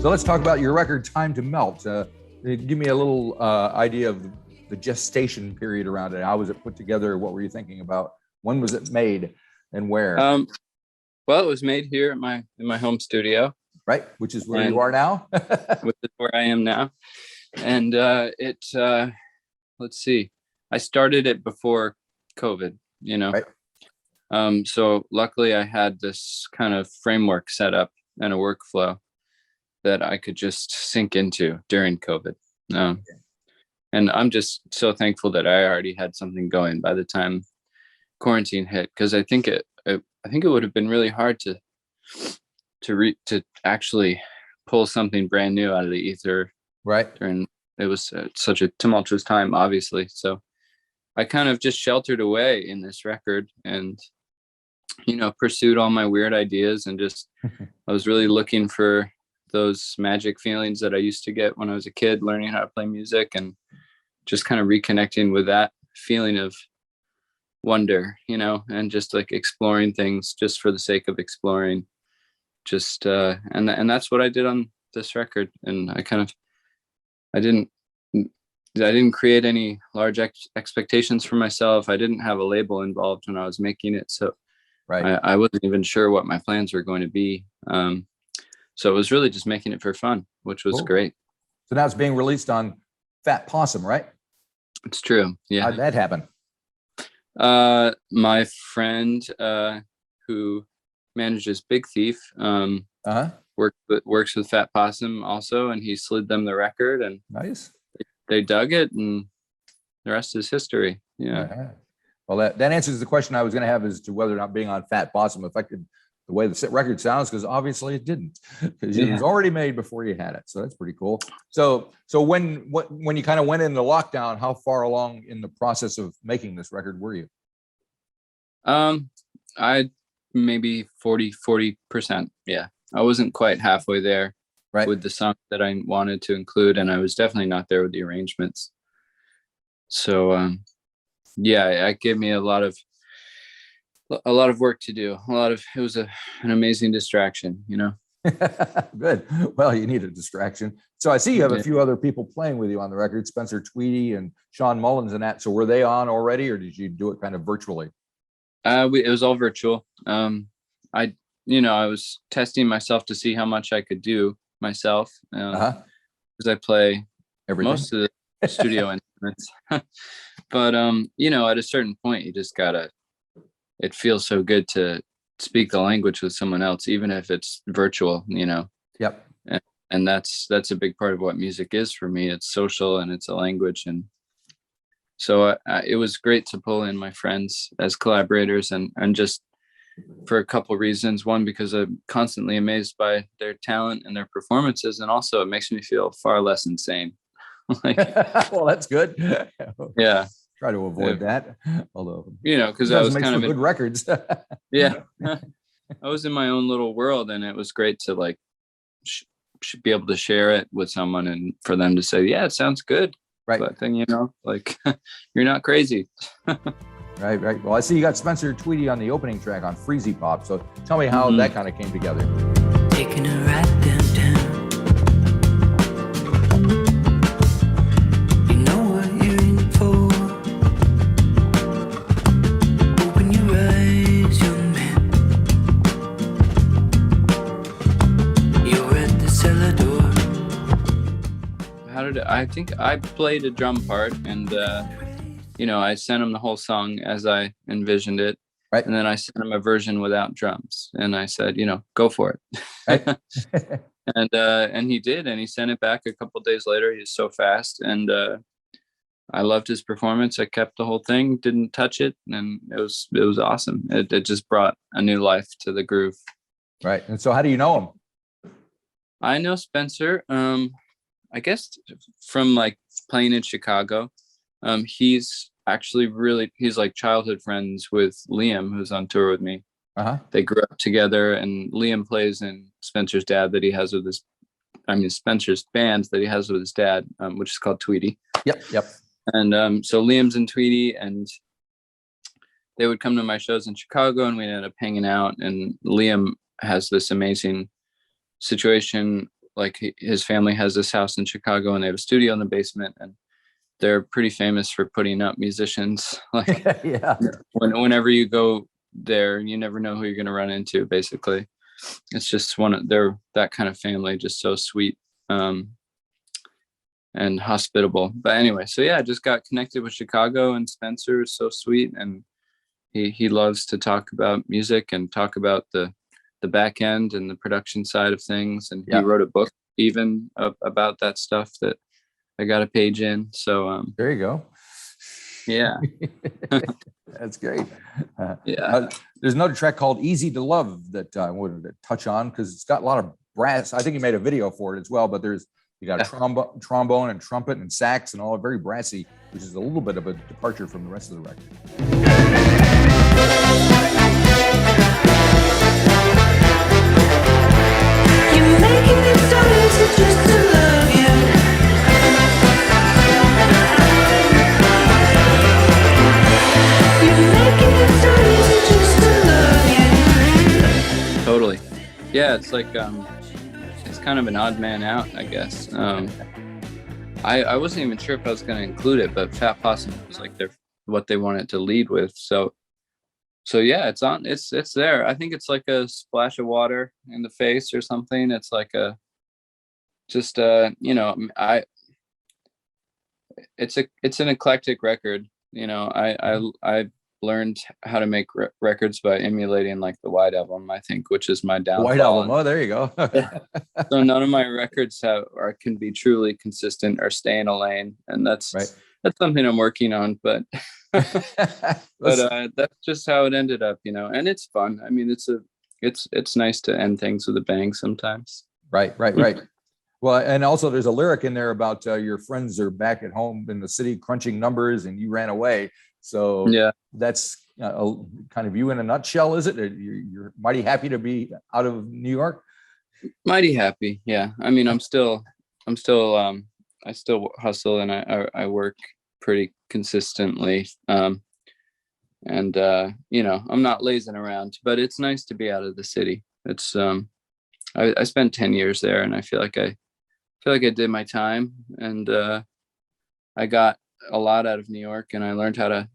So let's talk about your record, Time to Melt. Give me a little idea of the gestation period around it. How was it put together? What were you thinking about? When was it made and where? Well, it was made here in my home studio. Right, which is where you are now? Which is where I am now. And let's see, I started it before COVID, Right. So luckily I had this kind of framework set up and a workflow that I could just sink into during COVID. And I'm just so thankful that I already had something going by the time quarantine hit, because I think it would have been really hard to actually pull something brand new out of the ether. Right. And it was such a tumultuous time, obviously. So I kind of just sheltered away in this record and, pursued all my weird ideas and just, I was really looking for those magic feelings that I used to get when I was a kid, learning how to play music, and just kind of reconnecting with that feeling of wonder, and just like exploring things just for the sake of exploring. Just and that's what I did on this record. And I didn't create any large expectations for myself. I didn't have a label involved when I was making it, so right. I wasn't even sure what my plans were going to be. So it was really just making it for fun, which was great. So now it's being released on Fat Possum, right? It's true. Yeah. How'd that happen? My friend who manages Big Thief works with Fat Possum also, and he slid them the record, and nice. They dug it, and the rest is history. Yeah. Well, that answers the question I was going to have as to whether or not being on Fat Possum affected the way the record sounds, because obviously it didn't, because it was already made before you had it. So that's pretty cool. So when you kind of went into lockdown, how far along in the process of making this record were you? I maybe 40%. Yeah. I wasn't quite halfway there with the songs that I wanted to include. And I was definitely not there with the arrangements. So, it gave me a lot of work to do. It was an amazing distraction, Good. Well, you need a distraction. So I see you have a few other people playing with you on the record, Spencer Tweedy and Sean Mullins and that. So were they on already, or did you do it kind of virtually? It was all virtual. I was testing myself to see how much I could do myself, because I play most of the studio instruments. But at a certain point, you just gotta. It feels so good to speak the language with someone else, even if it's virtual. Yep. And that's a big part of what music is for me. It's social and it's a language, and so it was great to pull in my friends as collaborators, and just for a couple reasons. One, because I'm constantly amazed by their talent and their performances, and also it makes me feel far less insane. Well, that's good. Yeah. Try to avoid that, although because I was kind of good records. Yeah. I was in my own little world, and it was great to like be able to share it with someone, and for them to say, yeah, it sounds good. Right. That thing, like you're not crazy. Right. Well, I see you got Spencer Tweedy on the opening track on Freezy Pop. So tell me how that kind of came together. Taking a ride downtown. You know what you're in for. Open your eyes, young man. You're at the cellar door. I think I played a drum part, and I sent him the whole song as I envisioned it. Right. And then I sent him a version without drums, and I said, go for it. Right. And he did, and he sent it back a couple days later. He was so fast, and I loved his performance. I kept the whole thing, didn't touch it, and it was awesome. It just brought a new life to the groove. Right. And so how do you know him? I know Spencer, I guess from like playing in Chicago. He's actually he's like childhood friends with Liam, who's on tour with me. They grew up together, and Liam plays in Spencer's dad that he has with Spencer's band that he has with his dad, which is called Tweedy. Yep. And so Liam's in Tweedy, and they would come to my shows in Chicago, and we ended up hanging out. And Liam has this amazing situation like his family has this house in Chicago and they have a studio in the basement, and they're pretty famous for putting up musicians. Like Yeah. whenever you go there, you never know who you're going to run into. Basically, it's just they're that kind of family, just so sweet and hospitable. But anyway, so yeah, I just got connected with Chicago, and Spencer is so sweet, and he loves to talk about music and talk about the back end and the production side of things. And he wrote a book even about that stuff that I got a page in. So there you go. Yeah. That's great. Yeah. There's another track called Easy to Love that I wanted to touch on because it's got a lot of brass. I think you made a video for it as well, but you got trombone and trumpet and sax and all very brassy, which is a little bit of a departure from the rest of the record. You're making it so easy just to love you. You're making it so easy just to love you. Totally. Yeah, it's like it's kind of an odd man out, I guess. I wasn't even sure if I was going to include it, but Fat Possum was like what they wanted to lead with. So yeah, it's there. I think it's like a splash of water in the face or something. It's like it's an eclectic record. I learned how to make records by emulating like the White Album, I think, which is my downfall. White Album. Oh, there you go. So none of my records can be truly consistent or stay in a lane, and that's something I'm working on. But that's just how it ended up, and it's fun. I mean, it's nice to end things with a bang sometimes. Right. Well, and also there's a lyric in there about your friends are back at home in the city crunching numbers and you ran away. So yeah, that's kind of you in a nutshell, is it? You're mighty happy to be out of New York? Mighty happy. Yeah. I mean, I still hustle and I work pretty consistently. I'm not lazing around, but it's nice to be out of the city. It's, I spent 10 years there, and I feel like I did my time, and I got a lot out of New York, and I learned how to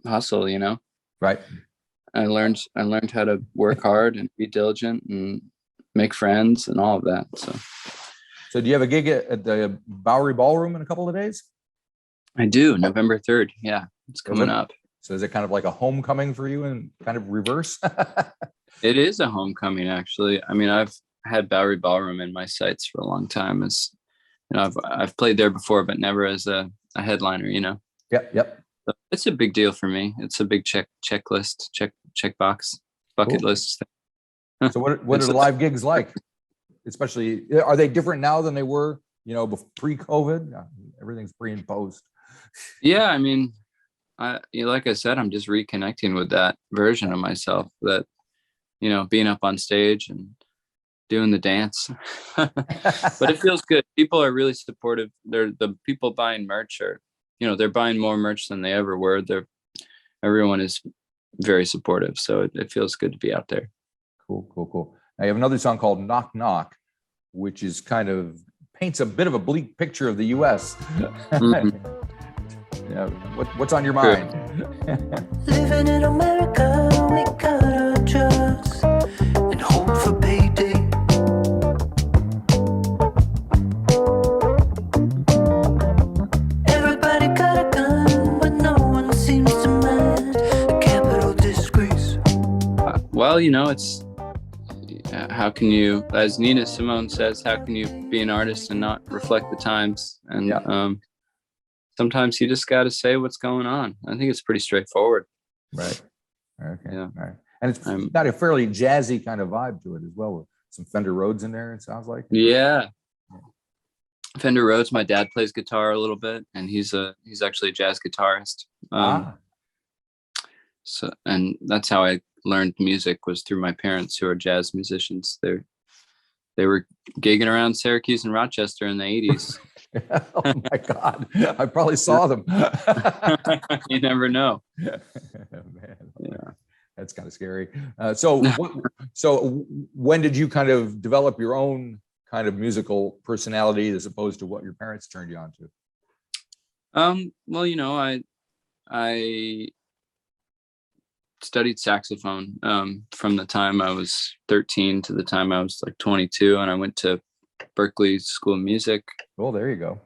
hustle, Right. I learned how to work hard and be diligent and make friends and all of that. So do you have a gig at the Bowery Ballroom in a couple of days? I do. November 3rd. Yeah, it's coming up. So is it kind of like a homecoming for you in kind of reverse? It is a homecoming, actually. I mean, I've had Bowery Ballroom in my sights for a long time. I've played there before, but never as a headliner, Yep. So it's a big deal for me. It's a big checklist, checkbox, bucket list. So what are the live gigs like? Especially, are they different now than they were, pre-COVID? Everything's pre and post. Yeah, I mean, like I said, I'm just reconnecting with that version of myself that, being up on stage and doing the dance. But it feels good. People are really supportive. The people buying merch they're buying more merch than they ever were. Everyone is very supportive. So it feels good to be out there. Cool. I have another song called Knock Knock, which is kind of paints a bit of a bleak picture of the US. Mm-hmm. Yeah, what's on your mind? Living in America, we got our drugs and hope for payday. Everybody got a gun, but no one seems to mind. A capital disgrace. Well, it's how can you, as Nina Simone says, how can you be an artist and not reflect the times? And sometimes you just got to say what's going on. I think it's pretty straightforward. Right. Okay. Yeah. All right. And it's got a fairly jazzy kind of vibe to it as well, with some Fender Rhodes in there, it sounds like. Yeah. Fender Rhodes. My dad plays guitar a little bit, and he's actually a jazz guitarist. So, and that's how I learned music, was through my parents, who are jazz musicians. They were gigging around Syracuse and Rochester in the 80s. Oh my God. I probably saw them. You never know. Man. Yeah. That's kind of scary. So when did you kind of develop your own kind of musical personality as opposed to what your parents turned you on to? Well, I studied saxophone from the time I was 13 to the time I was like 22, and I went to Berklee School of Music. Well, there you go.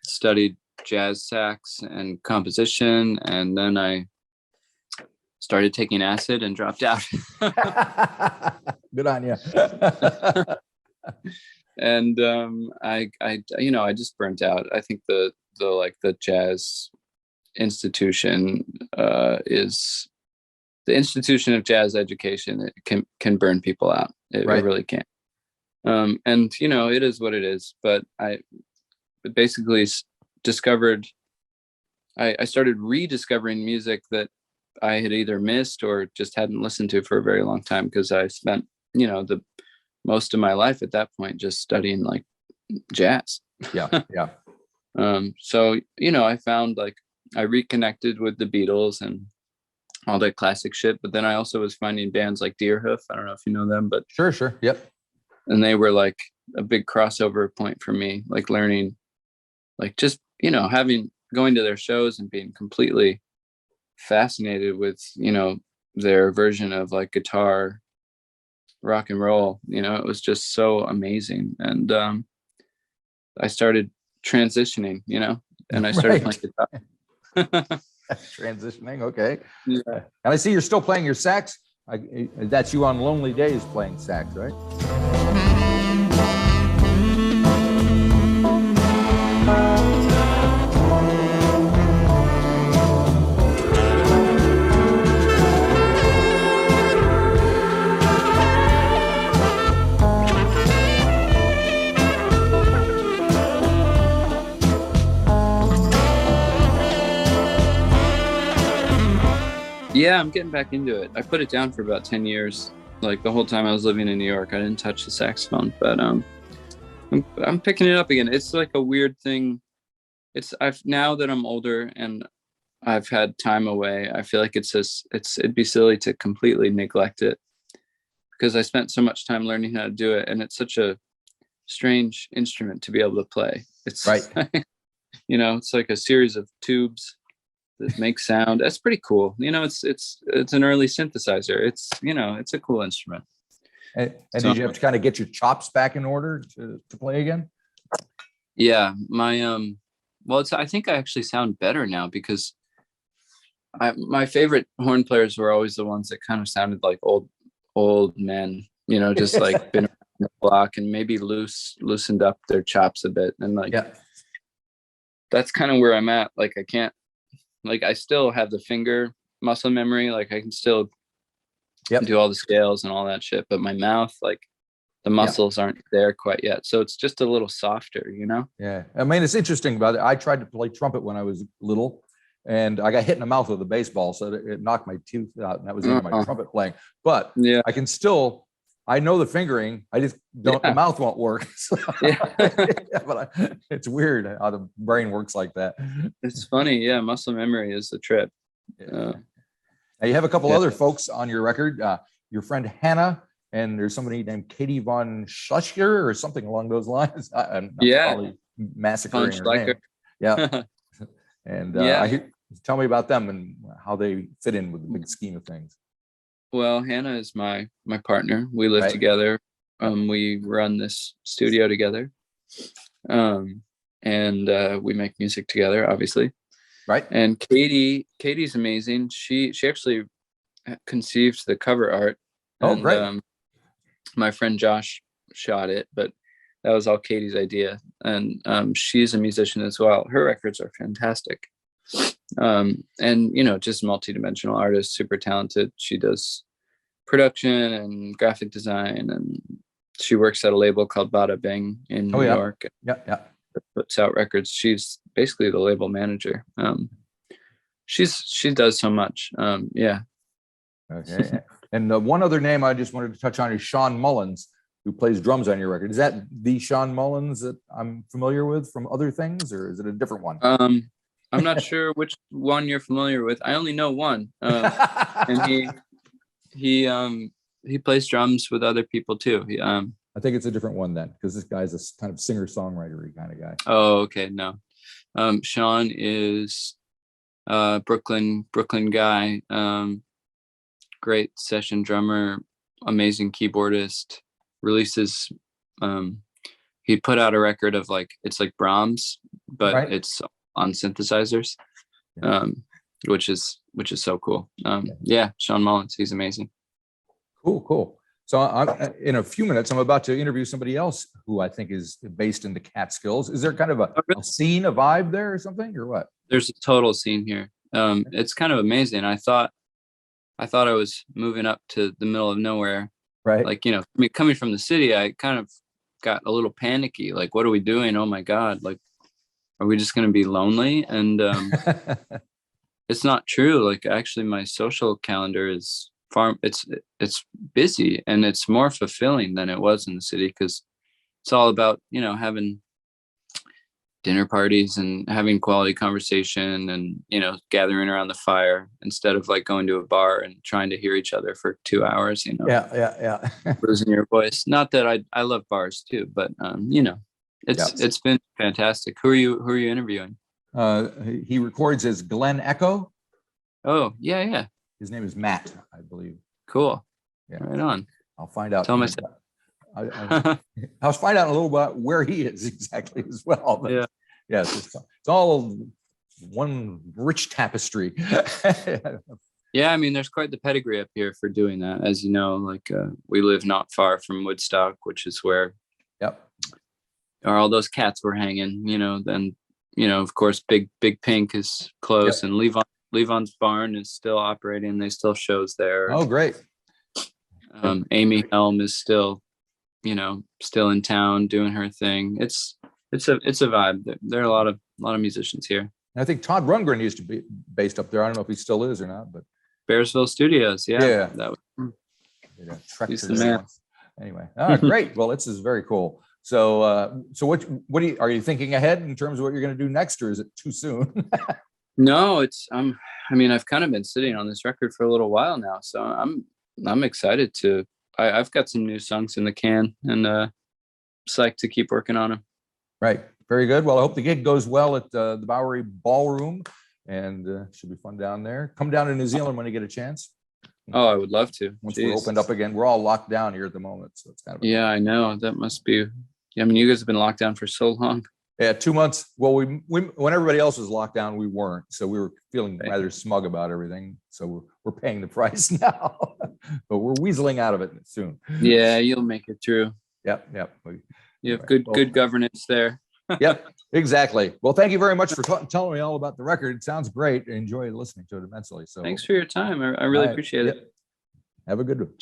Studied jazz sax and composition, and then I started taking acid and dropped out. Good on you. And I just burnt out. I think the jazz institution is the institution of jazz education. It can burn people out. It really can. And it is what it is. But I basically discovered. I started rediscovering music that I had either missed or just hadn't listened to for a very long time, because I spent the most of my life at that point just studying like jazz. Yeah. So I found like I reconnected with the Beatles and all that classic shit, but then I also was finding bands like Deerhoof. I don't know if you know them, but Sure. Yep. and they were like a big crossover point for me, like learning, like just going to their shows and being completely fascinated with their version of like guitar rock and roll. It was just so amazing. And I started transitioning, and I started playing guitar. Transitioning, okay. Yeah. And I see you're still playing your sax. That's you on lonely days playing sax, right? Yeah, I'm getting back into it. I put it down for about 10 years. Like the whole time I was living in New York, I didn't touch the saxophone, but I'm picking it up again. It's like a weird thing. Now that I'm older and I've had time away, I feel like it'd be silly to completely neglect it, because I spent so much time learning how to do it, and it's such a strange instrument to be able to play. It's right. It's like a series of tubes that make sound. That's pretty cool. It's an early synthesizer. It's a cool instrument. And did you have to kind of get your chops back in order to play again? Yeah, my I think I actually sound better now, because my favorite horn players were always the ones that kind of sounded like old men, just like been around the block and maybe loosened up their chops a bit. And that's kind of where I'm at. Like I can't, like I still have the finger muscle memory. Like I can still do all the scales and all that shit, but my mouth, like the muscles aren't there quite yet. So it's just a little softer, Yeah. I mean, it's interesting about it. I tried to play trumpet when I was little, and I got hit in the mouth with a baseball, so it knocked my tooth out, and that was the end of my trumpet playing. But I know the fingering. I just don't. The mouth won't work. So, but it's weird how the brain works like that. It's funny. Yeah, muscle memory is the trip. Now you have a couple other folks on your record. Your friend Hannah, and there's somebody named Katie von Schleicher or something along those lines. I'm probably massacring her name. Yeah. And tell me about them and how they fit in with the big scheme of things. Well, Hannah is my partner. We live together. We run this studio together. And we make music together, obviously. Right. And Katie's amazing. She actually conceived the cover art. Oh, great. My friend Josh shot it, but that was all Katie's idea. And she's a musician as well. Her records are fantastic. And just multi-dimensional artist, super talented. She does production and graphic design, and she works at a label called Bada Bing in New York. Yeah. Puts out records. She's basically the label manager. She does so much. Okay. And one other name I just wanted to touch on is Sean Mullins, who plays drums on your record. Is that the Sean Mullins that I'm familiar with from other things, or is it a different one? I'm not sure which one you're familiar with. I only know one, and he plays drums with other people too. I think it's a different one then, because this guy's a kind of singer-songwriter kind of guy. Oh, okay. No. Sean is Brooklyn guy. Great session drummer, amazing keyboardist. Releases he put out a record of it's like Brahms, but Right. it's on synthesizers. Yeah. Which is so cool. Yeah, Sean Mullins, he's amazing. Cool. So in a few minutes, I'm about to interview somebody else who I think is based in the Catskills. Is there kind of a scene, a vibe there or something, or what? There's a total scene here. It's kind of amazing. I thought I was moving up to the middle of nowhere. Right. Like, I mean, coming from the city, I kind of got a little panicky. Like, what are we doing? Oh my God. Like, are we just going to be lonely? And it's not true. Like, actually, my social calendar is it's busy, and it's more fulfilling than it was in the city, because it's all about, having dinner parties and having quality conversation and, gathering around the fire instead of going to a bar and trying to hear each other for 2 hours, Yeah. losing your voice. Not that I love bars too, but it's been fantastic. Who are you interviewing? He records as Glenn Echo. Oh, yeah. His name is Matt, I believe. Cool. Yeah. Right on. I'll find out. Tell myself. I'll find out a little about where he is exactly as well. But Yeah. Yes, it's all one rich tapestry. Yeah, I mean, there's quite the pedigree up here for doing that. As you know, we live not far from Woodstock, which is where all those cats were hanging. Then of course, Big Pink is close, and Levon's Barn is still operating. They still shows there. Oh, great. Amy Helm is still in town doing her thing. It's a vibe. There are a lot of musicians here. And I think Todd Rundgren used to be based up there. I don't know if he still is or not, but Bearsville Studios. Yeah. That was he's the man. Anyway, great. Well, this is very cool. So, what are you thinking ahead in terms of what you're going to do next, or is it too soon? No, it's I've kind of been sitting on this record for a little while now, so I'm excited to. I've got some new songs in the can, and psyched to keep working on them. Right. Very good. Well, I hope the gig goes well at the Bowery Ballroom, and should be fun down there. Come down to New Zealand when you get a chance. Oh, I would love to. Once we're opened up again, we're all locked down here at the moment, so it's kind of I know that must be. I mean, you guys have been locked down for so long. Yeah, 2 months. Well, we when everybody else was locked down, we weren't, so we were feeling rather smug about everything. So we're paying the price now, but we're weaseling out of it soon. Yeah, you'll make it through. Yep. You have good governance there. Yep, exactly. Well, thank you very much for telling me all about the record. It sounds great. I enjoyed listening to it immensely. So thanks for your time. I really appreciate it. Have a good one.